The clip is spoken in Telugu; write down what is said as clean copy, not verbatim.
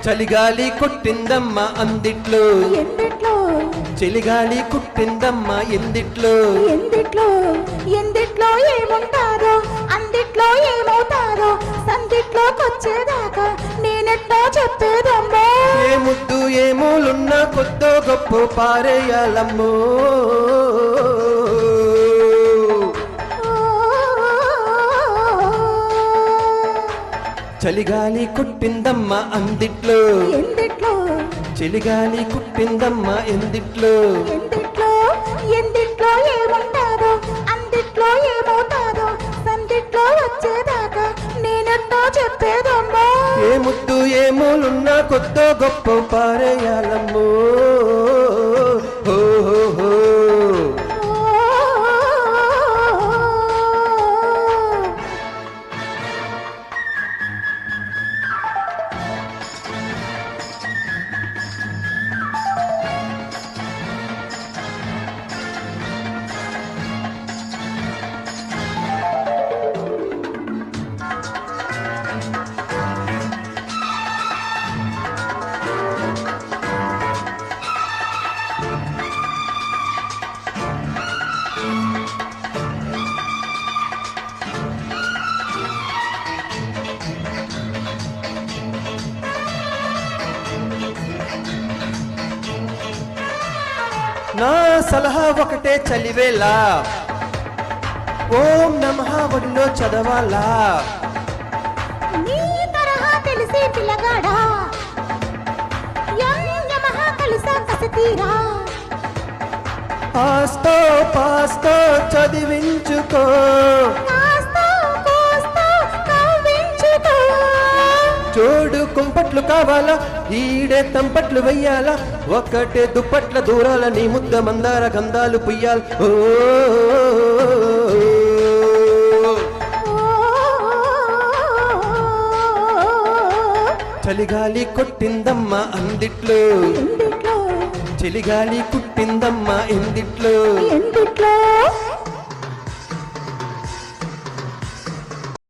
చలిగాలి కొట్టిందమ్మ అందిట్లో ఎందిట్లో చలిగాలి కుట్టిందమ్మ ఎందిట్లో ఎందిట్లో ఎందిట్లో ఏముంటారో అందిట్లో ఏమవుతారో సందిట్లోకొచ్చేదాకా నేనెట్టా చెప్పేదమ్మో ఏ ముద్దు ఏ మూలున్నా కొద్దో గొప్ప పారేయాలమ్మో చలిగాలి కుట్టిందమ్మ అందిట్లో ఎందిట్లో చలిగాలి కుట్టిందమ్మ ఎందిట్లో ఎందిట్లో ఎందిట్లో ఏముంటారో అందిట్లో ఏమవుతారో సందిట్లో వచ్చేదాకా నేనెట్టా చెప్పేదమ్మో ఏ ముద్దు ఏ మూలున్నా కొద్దో గొప్ప పారేయాలమ్మో హో హో హో నా సలహా ఒకటే చలివేలా ఓం నమః ఒడిలో చదవాలా నీ తరహా తెలిసి పిల్లగాడా యమహ కలిసా కసతీరా ఆస్తో పాస్తో చదివించుకో కాస్తో కోస్తో కవ్వించుకో జోడు కుంపట్లు కావాలా ఈడే తంపట్లు వెయ్యాలా ఒక్కటే దుప్పట్ల దూరాల నీ ముద్ద మందార గంధాలు పుయ్యాలి ఓ చలిగాలి కొట్టిందమ్మ అందిట్లో ఎందిట్లో చలిగాలి కుట్టిందమ్మ ఎందిట్లో ఎందిట్లో